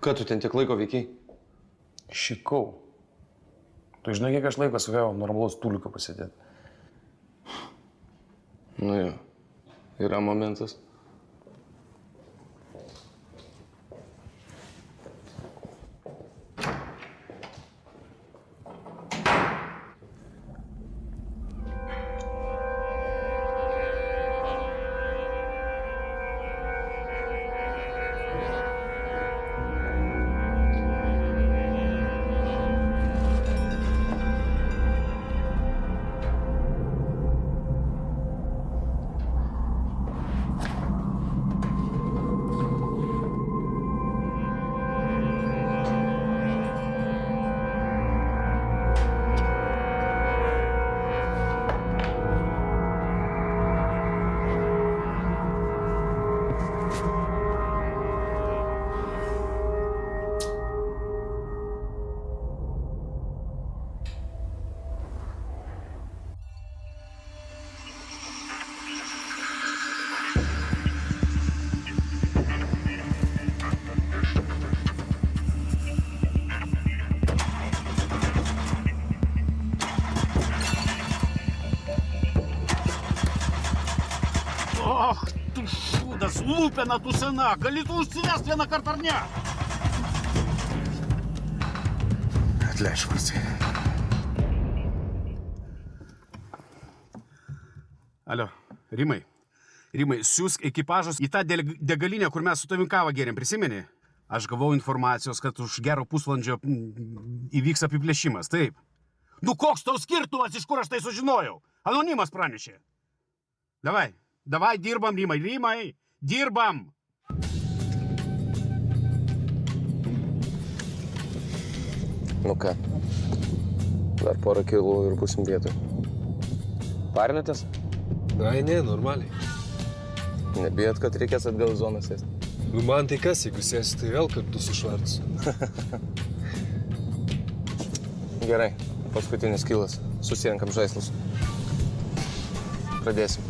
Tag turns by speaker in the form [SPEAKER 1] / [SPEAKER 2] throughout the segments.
[SPEAKER 1] Ką tu ten tiek laiko veikiai?
[SPEAKER 2] Šikau. Tu žinai, kiek aš laiko svėjau normalaus tuliuko pasėdėti.
[SPEAKER 1] Nu jo, yra momentas.
[SPEAKER 3] Ах, ты шуdas, лупина tu sena, gali tu užsivest vieną kartą ar ne?
[SPEAKER 2] Atleisk, Švarcai.
[SPEAKER 3] Alio, Rimai, siūsk ekipažas į tą degalinę, kur mes su tavim kavą gėrėm, prisimeni? Aš gavau informacijos, kad už gero pusvalandžio įvyks apiplėšimas, taip. Nu koks tau skirtumas, iš kur aš tai sužinojau? Anonimas pranešė. Davai, dirbam, Rimai, dirbam!
[SPEAKER 1] Nu ką, dar porą kilų ir būsim vietoj. Parinatės?
[SPEAKER 4] Ai, ne, normaliai.
[SPEAKER 1] Nebijot, kad reikės atgal į zoną sėsti?
[SPEAKER 4] Nu, man tai kas, jeigu sėsi, tai vėl kartu su Švarcu.
[SPEAKER 1] Gerai, paskutinis kilas. Susirenkam žaislus. Pradėsim.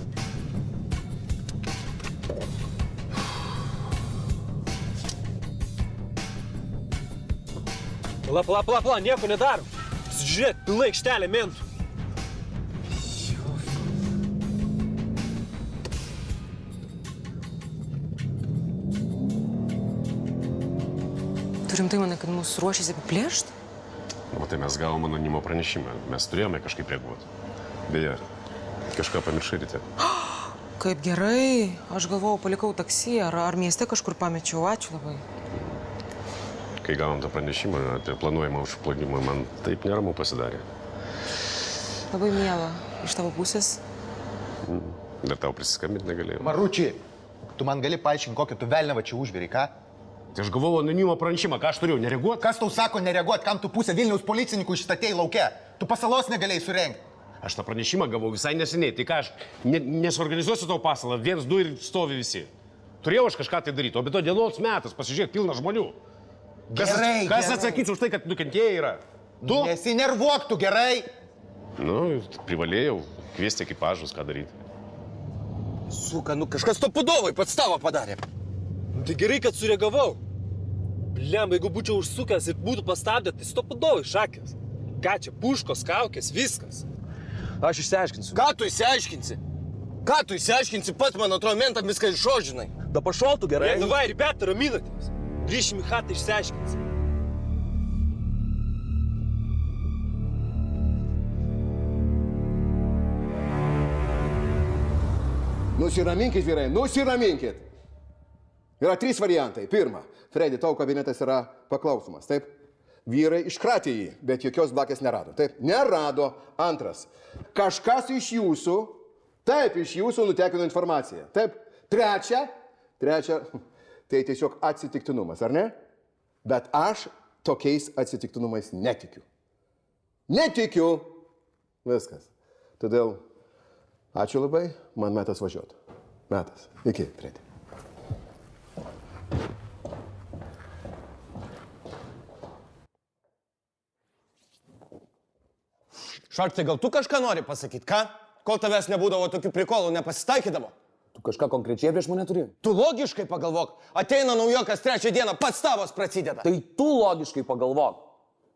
[SPEAKER 4] Pala, nieko nedarom. Žiūrėk, pilna aikštelė mentų.
[SPEAKER 5] Tu rimtai manai, kad mūsų ruošiasi apiplėšt?
[SPEAKER 6] O tai mes gavom anonimo pranešimą. Mes turėjome kažkaip reaguoti. Beje, kažką pamiršai ryte.
[SPEAKER 5] Kaip gerai. Aš galvojau, palikau taksį, ar mieste kažkur pamečiau. Ačiū labai.
[SPEAKER 6] Kai gavom tą pranešimą apie planuojamą užplogimą, man taip neramu pasidarė.
[SPEAKER 5] Labai miela. Iš tavo pusės?
[SPEAKER 6] Dar tau prisiskambinti negalėjau.
[SPEAKER 7] Maručiai, tu man gali paaiškinti, kokią tu velnevą čia užvėrei, ką?
[SPEAKER 6] Tai aš gavau anonimo pranešimą, ką aš turėjau, nereaguoti?
[SPEAKER 7] Kas tau sako nereaguoti, kam tu pusę Vilniaus policininkų išstatėjai lauke? Tu pasalos negalėjai surengti.
[SPEAKER 6] Aš tą pranešimą gavau visai neseniai, tai ką aš nesuorganizuosiu tau pasalą, 1, 2 ir stovi visi. Turėjau aš kažką tai daryti, o be to dienos metas, pasižiūrėk, pilna žmonių. Kas atsakys už tai, kad nukentėjai yra? Tu?
[SPEAKER 7] Nesinervuok tu, gerai?
[SPEAKER 6] Nu, privalėjau kviesti ekipažus, ką daryti.
[SPEAKER 1] Suka, nu kažkas to pudovai podstavą padarė.
[SPEAKER 4] Nu, tai gerai, kad sureagavau. Bliam, jeigu būčiau užsukęs ir būtų pastabdę, tai stopudovai šakės. Ką čia, puškos, kaukės, viskas.
[SPEAKER 1] Aš išsiaiškinsiu.
[SPEAKER 8] Ką tu išsiaiškinsi? Ką tu išsiaiškinsi pats, man atrodo, mentam viską išožinai.
[SPEAKER 1] Da pašol tu gerai.
[SPEAKER 4] Davai, rебята, raminatės. Grįšim į chatą išsiaiškinsim.
[SPEAKER 9] Nusiraminkit, vyrai, nusiraminkit. Yra 3 variantai. Pirma, Fredi, tavo kabinetas yra paklausomas, taip? Vyrai iškratė jį, bet jokios blakės nerado, taip? Nerado. Antras, kažkas iš jūsų, taip, iš jūsų nutekino informaciją, taip? Trečia, tai tiesiog atsitiktinumas, ar ne? Bet aš tokiais atsitiktinumais netikiu. Netikiu. Viskas. Todėl ačiū labai, man metas važiuoti. Metas. Iki, Fredi.
[SPEAKER 8] Švarcai, gal tu kažką nori pasakyti, ką? Kol tavęs nebūdavo, tokių prikolų nepasitaikydavo.
[SPEAKER 9] Tu
[SPEAKER 2] kažką konkrečiai prieš mane turi?
[SPEAKER 8] Tu logiškai pagalvok, ateina naujokas 3 dieną, pats tavas prasideda.
[SPEAKER 2] Tai tu logiškai pagalvok.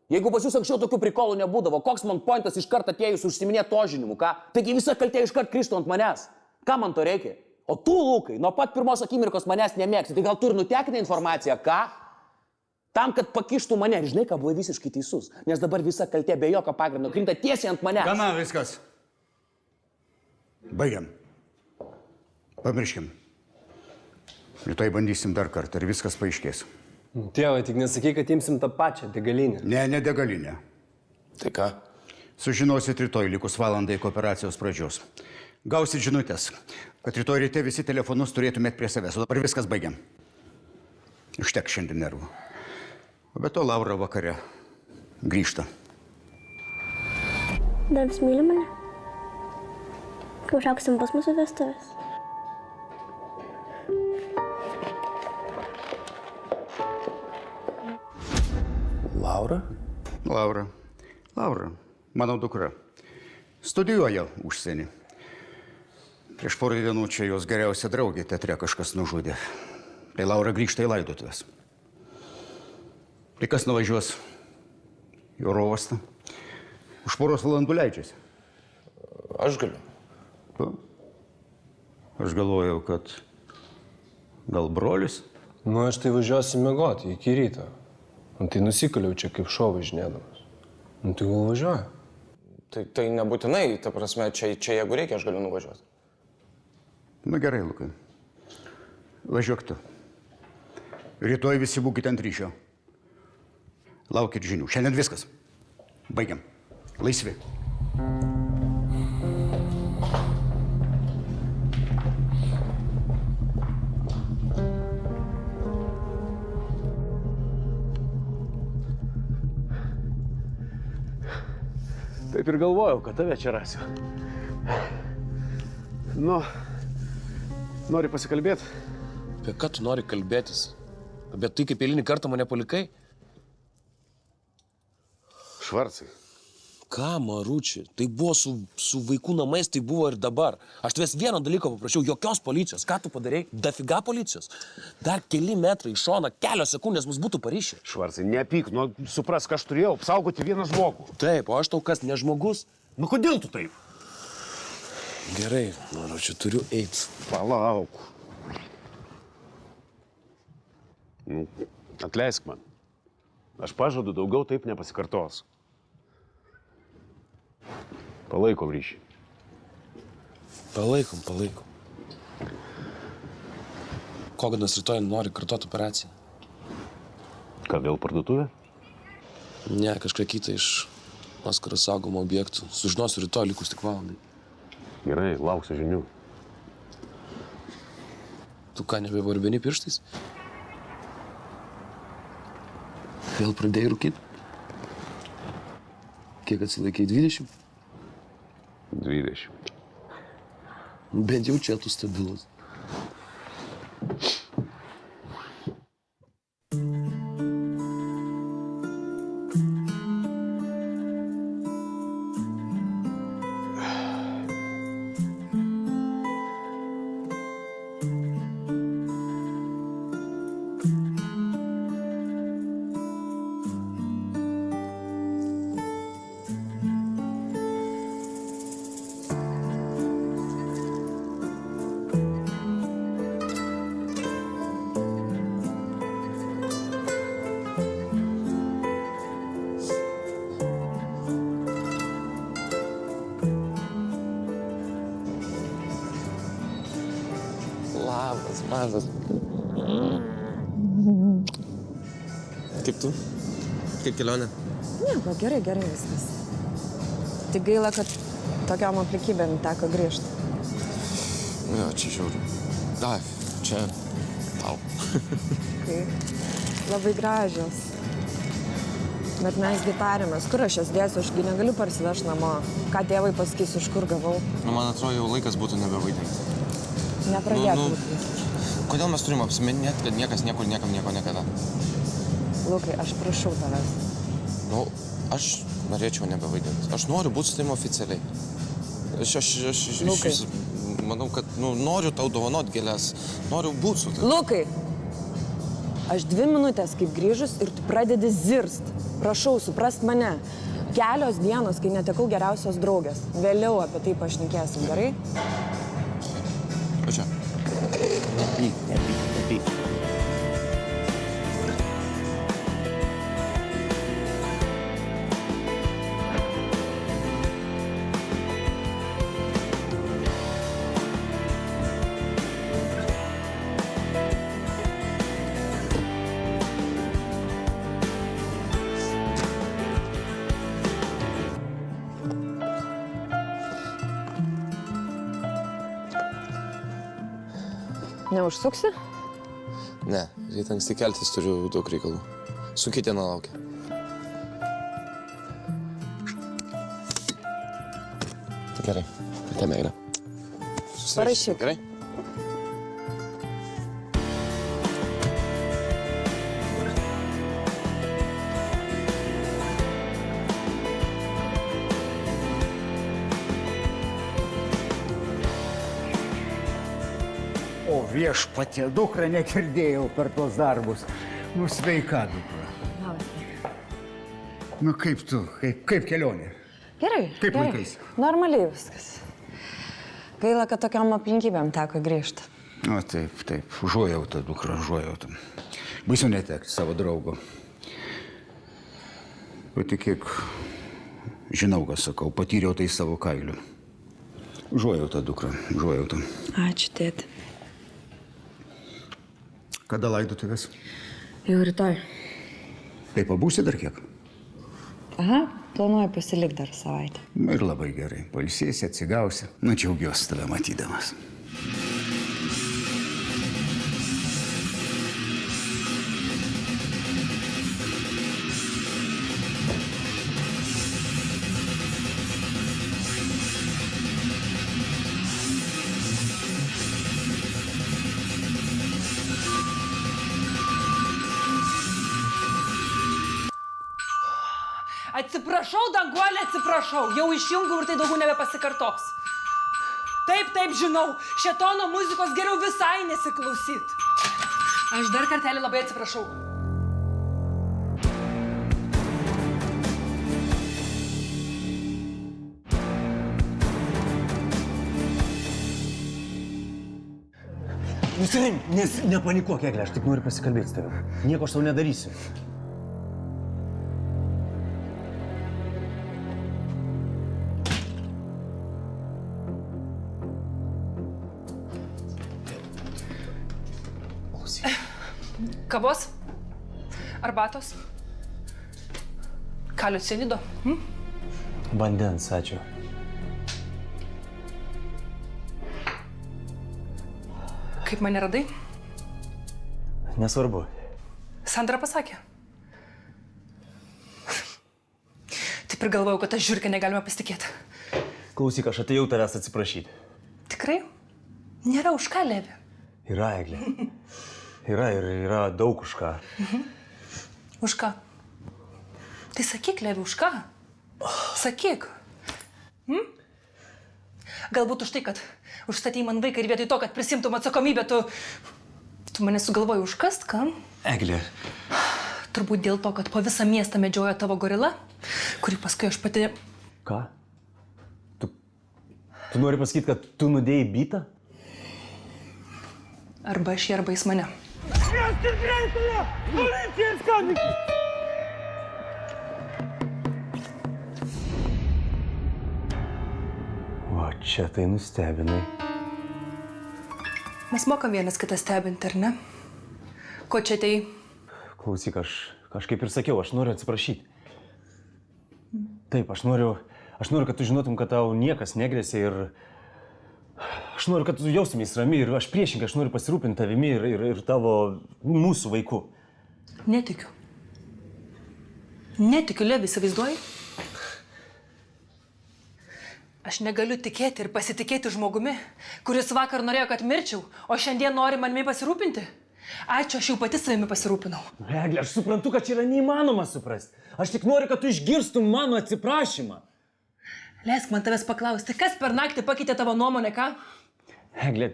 [SPEAKER 2] Jeigu pas jūs anksčiau tokių prikolų nebūdavo, koks man pointas iš karto atėjus užsiminėti tožinimu, ką? Taigi visa kaltė iš karto kristų ant manęs. Ką man to reikia? O tu, Lukai, nuo pat pirmos akimirkos manęs nemėgsi, tai gal tu ir nutekinai informaciją, ką? Tam, kad pakištų mane, žinai, ką buvai visiškai teisus, nes dabar visa kaltė be jokio pagrindo krinta tiesiai ant manęs.
[SPEAKER 3] Gana viskas. Baigiam. Pamirškim. Rytoj bandysim dar kartą ir viskas paaiškės.
[SPEAKER 4] Tėvai, tik nesakyk, kad imsim tą pačią degalinę.
[SPEAKER 3] Ne degalinė.
[SPEAKER 8] Tai ką?
[SPEAKER 3] Sužinosit rytoj, likus valandai iki operacijos pradžios. Gausit žinutės, kad rytoj ryte visi telefonus turėtumėt prie savęs. O dabar viskas baigiam. Užtek šiandien nervų. O be to Laura vakare grįžta.
[SPEAKER 10] Dar vis myli mane? Kai užauksim pas mūsų vestuvės.
[SPEAKER 2] Laura?
[SPEAKER 3] Laura, mano dukra. Studijuoja užsienį. Prieš porą dienų čia jos geriausia draugė teatre kažkas nužudė. Tai Laura grįžta į laidotuvės. Tai kas nuvažiuos į oro uostą? Už poros valandų leidžiasi.
[SPEAKER 8] Aš galiu.
[SPEAKER 3] Aš galvojau, kad gal brolis?
[SPEAKER 4] Nu, aš tai važiuosiu miegoti iki ryto. Nu, tai nusikaliau čia kaip šou važinėdamas. Nu, tai gal važiuoju.
[SPEAKER 8] Tai nebūtinai, ta prasme, čia jeigu reikia, aš galiu nuvažiuoti.
[SPEAKER 3] Na gerai, Lukai. Važiuok tu. Rytoj visi būkite ant ryšio. Laukit žinių. Šiandien viskas. Baigiam. Laisvi.
[SPEAKER 6] Taip ir galvojau, kad tave čia rasiu. Nu, nori pasikalbėti?
[SPEAKER 2] Apie ką tu nori kalbėtis? Apie tai, kaip eilinį kartą mane palikai?
[SPEAKER 6] Švarcai.
[SPEAKER 2] Ką, Maruči? Tai buvo su vaikų namais, tai buvo ir dabar. Aš tavęs vieno dalyko paprašiau, jokios policijos. Ką tu padarei? Dafiga policijos. Dar keli metrai į šoną, kelios sekundės mus būtų parišę.
[SPEAKER 6] Švarcai, nepyk, nu, supras, ką aš turėjau, apsaugoti vieną žmogų.
[SPEAKER 2] Taip, o aš tau kas, ne žmogus?
[SPEAKER 6] Nu, kodėl tu taip?
[SPEAKER 2] Gerai, Maruči, turiu eiti.
[SPEAKER 6] Palauk. Nu, atleisk man. Aš pažadu, daugiau taip nepasikartos. Palaikom ryšį.
[SPEAKER 2] Palaikom. Koganas rytoj nori kartuoti operaciją.
[SPEAKER 6] Ką, vėl parduotuvė?
[SPEAKER 2] Ne, kažką kitą iš Oskaro saugomo objektų. Sužinosiu rytoj, likus tik valandai.
[SPEAKER 6] Gerai, lauksiu žinių.
[SPEAKER 2] Tu ką, nebevarbeni pirštais? Vėl pradėjai rūkyti? Kiek atsilaikai? 20?
[SPEAKER 6] 20.
[SPEAKER 2] Bent jau čia tu stabilus. Labas. Kaip tu? Kaip kelionė?
[SPEAKER 5] Nieko, gerai viskas. Tik gaila, kad tokiam aplikybėm teko grįžti.
[SPEAKER 2] Jo, čia žiūriu. Ai, čia tau.
[SPEAKER 5] Kaip? Labai gražios. Bet mes gi tarėmės, kur aš jas dėsiu, ašgi negaliu parsivežti namo. Ką tėvai pasakys, iš kur gavau.
[SPEAKER 8] Nu, man atrodo, jau laikas būtų nebevaidinti.
[SPEAKER 5] Nepradėtų.
[SPEAKER 8] Kodėl mes turim apsimetinėti, kad niekas niekur niekam nieko niekada?
[SPEAKER 5] Lukai, aš prašau tavęs.
[SPEAKER 8] Nu, aš norėčiau nebevaidinti. Aš noriu būti su tavim oficialiai.
[SPEAKER 5] Lukai.
[SPEAKER 1] manau, kad noriu tau dovanot gėlės. Noriu būti su tavimi.
[SPEAKER 5] Lukai, aš 2 minutės kaip grįžus ir tu pradedi zirst. Prašau, suprast mane. Kelios dienos, kai netekau geriausios draugės. Vėliau apie tai pašnekėsim, gerai?
[SPEAKER 1] Pačia.
[SPEAKER 2] Nepyk.
[SPEAKER 5] Neužsuksi?
[SPEAKER 1] Ne, ryt anksti keltis turiu daug reikalų. Sunki diena laukia. Gerai, ate meilė.
[SPEAKER 5] Parašyk.
[SPEAKER 1] Gerai?
[SPEAKER 11] O viešpatie, dukra negirdėjau per tuos darbus. Nu, sveika, dukra. Nu, kaip tu, kaip kelionė?
[SPEAKER 5] Gerai.
[SPEAKER 11] Kaip
[SPEAKER 5] gerai.
[SPEAKER 11] laikais?
[SPEAKER 5] Normaliai viskas. Gaila, kad tokiam aplinkybėm teko grįžti.
[SPEAKER 11] O taip, užuojauta, dukra, užuojauta. Baisu netekti savo draugo. Patikėk, žinau, ką sakau, patyriau tai savo kailiu. Užuojauta, dukra, užuojauta.
[SPEAKER 5] Ačiū, tėti.
[SPEAKER 11] Kada laidotuvės?
[SPEAKER 5] Jau rytoj.
[SPEAKER 11] Tai pabūsi dar kiek?
[SPEAKER 5] Aha, planuoju pasilikti dar savaitę.
[SPEAKER 11] Ir labai gerai. Pailsėsi, atsigausi. Nu, džiaugiuosi tave matydamas.
[SPEAKER 12] Atsiprašau, Danguolė, atsiprašau. Jau išjungiau ir tai daugiau nebepasikartos. Taip, žinau. Šėtono muzikos geriau visai nesiklausyt. Aš dar kartelį labai atsiprašau.
[SPEAKER 2] Nusirimk, nepanikuok, Eglė, aš tik noriu pasikalbėti su tavimi. Nieko aš tau nedarysiu.
[SPEAKER 12] Kavos? Arbatos? Kalio cianido?
[SPEAKER 2] Vandens, ačiū.
[SPEAKER 12] Kaip mane radai?
[SPEAKER 2] Nesvarbu.
[SPEAKER 12] Sandra pasakė. Taip ir galvojau, kad aš žiūrkę negalime pasitikėti.
[SPEAKER 2] Klausyk, aš atėjau tavęs atsiprašyti.
[SPEAKER 12] Tikrai? Nėra už ką, Levi.
[SPEAKER 2] Yra, Eglė. Yra daug už ką.
[SPEAKER 12] Už ką? Tai sakyk, Levi, už ką? Sakyk. Galbūt už tai, kad užstatei man vaiką ir vietoj to, kad prisimtum atsakomybę, tu mane sugalvojai užkast, ką?
[SPEAKER 2] Eglė.
[SPEAKER 12] Turbūt dėl to, kad po visą miestą medžioja tavo gorila, kurį paskui aš pati...
[SPEAKER 2] Ką? Tu nori pasakyti, kad tu nudėjai bitą?
[SPEAKER 12] Arba aš jį, arba jis mane.
[SPEAKER 13] Kvieskit greitąją! Policija skambinkit!
[SPEAKER 2] O čia tai nustebinai.
[SPEAKER 12] Mes mokam vienas kitą stebinti, ar ne? Ko čia tai?
[SPEAKER 2] Klausyk, aš kaip ir sakiau, aš noriu atsiprašyti. Taip, aš noriu, kad tu žinotum, kad tau niekas negrėsia ir... Aš noriu, kad tu jaustumės rami ir aš priešingai, aš noriu pasirūpinti tavimi ir tavo, mūsų vaiku.
[SPEAKER 12] Netikiu. Netikiu, Levi, įsivaizduoji? Aš negaliu tikėti ir pasitikėti žmogumi, kuris vakar norėjo, kad mirčiau, o šiandien nori manimi pasirūpinti. Ačiū, aš jau pati savimi pasirūpinau.
[SPEAKER 2] Eglė, aš suprantu, kad čia yra neįmanoma suprasti. Aš tik noriu, kad tu išgirstum mano atsiprašymą.
[SPEAKER 12] Leisk man tavęs paklausti, kas per naktį pakeitė tavo nuomonę, ką?
[SPEAKER 14] Eglė,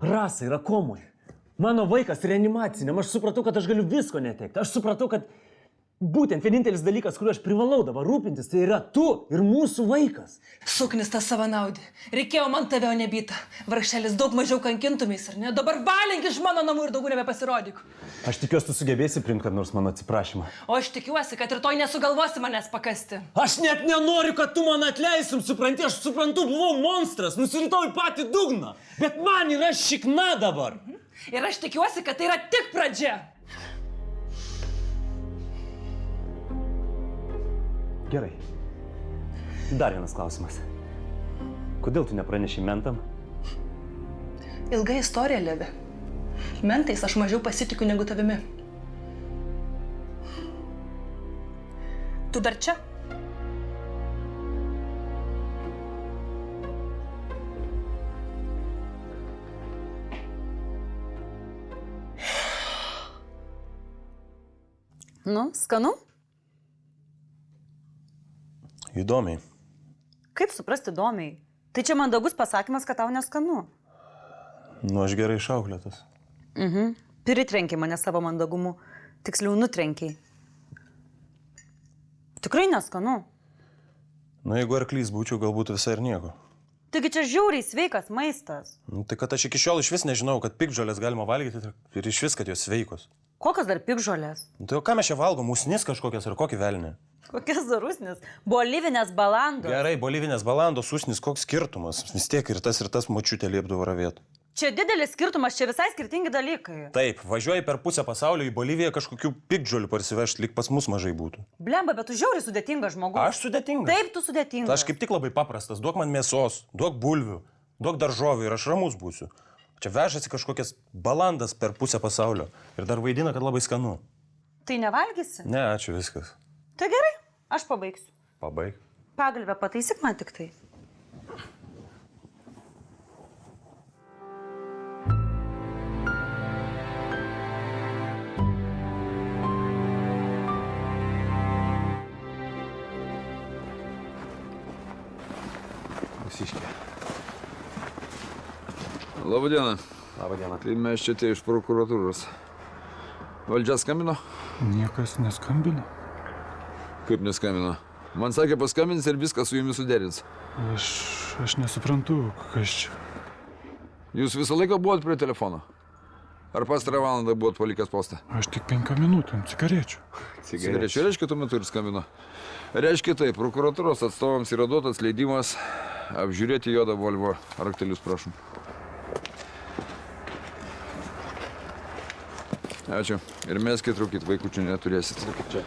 [SPEAKER 14] rasa yra komui. Mano vaikas reanimaciniam, aš supratau, kad aš galiu visko netekti. Aš supratau, kad būtent vienintelis dalykas, kuriuo aš privalau dabar rūpintis, tai yra tu ir mūsų vaikas.
[SPEAKER 12] Suknis tą savanaudį. Reikėjo man tave, o nebyta. Vargšelis daug mažiau kankintumės, ar ne? Dabar valink iš mano namų ir daugiau nebepasirodyk.
[SPEAKER 14] Aš tikiuosi, tu sugebėsi priimti kad nors mano atsiprašymą.
[SPEAKER 12] O aš tikiuosi, kad rytoj nesugalvosi manęs pakasti.
[SPEAKER 14] Aš net nenoriu, kad tu man atleistum, supranti, aš suprantu, buvau monstras, nusiritau į patį dugną. Bet man yra šikna dabar.
[SPEAKER 12] Ir aš tikiuosi, kad tai yra tik pradžia.
[SPEAKER 14] Gerai. Dar vienas klausimas. Kodėl tu nepraneši mentam?
[SPEAKER 12] Ilga istorija, Levi. Mentais aš mažiau pasitikiu negu tavimi. Tu dar čia?
[SPEAKER 15] Nu, skanu?
[SPEAKER 16] Įdomiai.
[SPEAKER 15] Kaip suprasti įdomiai? Tai čia mandagus pasakymas, kad tau neskanu.
[SPEAKER 16] Nu, aš gerai išauklėtas.
[SPEAKER 15] Pritrenki mane savo mandagumu. Tiksliau, nutrenkiai. Tikrai neskanu.
[SPEAKER 16] Nu, jeigu arklys būčiau, galbūt visai ir nieko.
[SPEAKER 15] Taigi čia žiauriai sveikas maistas.
[SPEAKER 16] Nu, tai kad aš iki šiol iš vis nežinau, kad piktžolės galima valgyti ir iš vis, kad jos sveikos.
[SPEAKER 15] Kokios dar piktžolės?
[SPEAKER 16] Nu, tai o ką mes čia valgom? Musnis kažkokias ar kokį velnį?
[SPEAKER 15] Kokias zarusnis? Bolivinės balandos.
[SPEAKER 16] Gerai, bolivinės balandos, usnis, koks skirtumas? Vis tiek ir tas močiutė liepdavo ravėt.
[SPEAKER 15] Čia didelis skirtumas, čia visai skirtingi dalykai.
[SPEAKER 16] Taip, važiuoji per pusę pasaulio į Boliviją kažkokių piktžolių parsivežti, lyg pas mus mažai būtų.
[SPEAKER 15] Blemba, bet tu žiauriai sudėtingas žmogus.
[SPEAKER 16] Aš sudėtingas?
[SPEAKER 15] Taip, tu sudėtingas.
[SPEAKER 16] Aš kaip tik labai paprastas. Duok man mėsos, duok bulvių, duok daržovių ir aš ramus būsiu. Čia vežasi kažkokias balandas per pusę pasaulio ir dar vaidina, kad labai skanu.
[SPEAKER 15] Tai nevalgysi?
[SPEAKER 16] Ne, ačiū, viskas.
[SPEAKER 15] Tai gerai, aš pabaigsiu.
[SPEAKER 16] Pabaig.
[SPEAKER 15] Pagalbę pataisyk man tik tai.
[SPEAKER 17] Mūsiškė. Labadiena.
[SPEAKER 14] Labadiena.
[SPEAKER 17] Tai mes čia iš prokuratūros. Valdžia skambino?
[SPEAKER 18] Niekas neskambino.
[SPEAKER 17] Kaip neskambino? Man sakė, paskambins ir viską su jumis suderins.
[SPEAKER 18] Aš nesuprantu, kas čia.
[SPEAKER 17] Jūs visą laiką buvot prie telefono? Ar pastarą valandą buvot palikęs postą?
[SPEAKER 18] Aš tik 5 minutų, cigarečių.
[SPEAKER 17] Cigarečių reiškia tuo metu ir skambino. Reiškia taip, prokuratūros atstovams yra duotas leidimas apžiūrėti juodą Volvo raktelius, prašom. Ačiū. Ir meskit rūkit, vaikučių neturėsit.
[SPEAKER 14] Rūkit čia.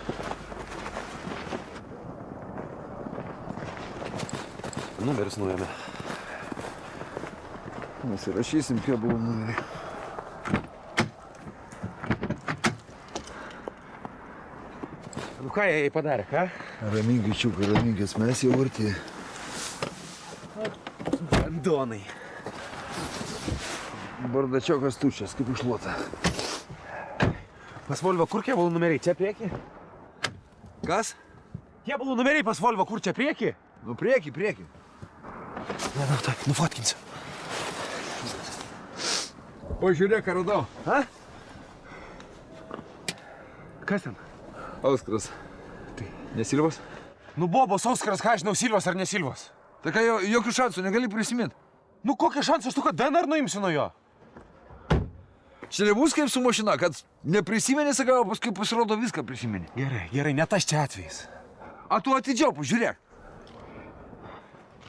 [SPEAKER 14] Numeris nuėmė.
[SPEAKER 17] Mes įrašysim kėbulų numerį.
[SPEAKER 3] Nu ką jie padarė, ką?
[SPEAKER 17] Raminkis, čiukai, raminkis, mes jau arti.
[SPEAKER 3] Bandonai.
[SPEAKER 17] Bardačiokas tuščias, kaip išluota.
[SPEAKER 3] Pas Volvo, kur kėbulų numeriai? Čia prieki?
[SPEAKER 17] Kas?
[SPEAKER 3] Kėbulų numeriai pas Volvo, kur čia prieki?
[SPEAKER 17] Nu prieki.
[SPEAKER 3] Ne, nu taip, nufotkinsiu.
[SPEAKER 17] O žiūrėk, ką radau.
[SPEAKER 3] A? Kas ten?
[SPEAKER 17] Auskaras. Tai ne Silvos?
[SPEAKER 3] Nu Bobos, Auskaras, ką žinau, Silvos ar ne Silvos?
[SPEAKER 17] Tai ką, jokių šansų negali prisiminti.
[SPEAKER 3] Nu kokį šansą, aš tu ką DNR nuimsiu nuo jo?
[SPEAKER 17] Čia nebus kaip su mašina, kad neprisimeni, sakau, paskui pasirodo viską prisimeni.
[SPEAKER 3] Gerai, ne tas čia atvejis.
[SPEAKER 17] A tu atidžiau, pažiūrėk.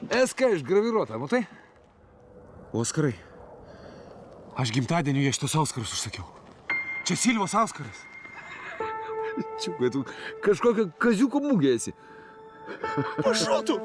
[SPEAKER 17] SK išgraviruota, matai?
[SPEAKER 3] Auskarai, aš gimtadienį jie šitos Auskarus užsakiau. Čia Silvos Auskaras.
[SPEAKER 17] Čiukai, tu kažkokią kaziuko mugę esi.
[SPEAKER 3] Prašau tu!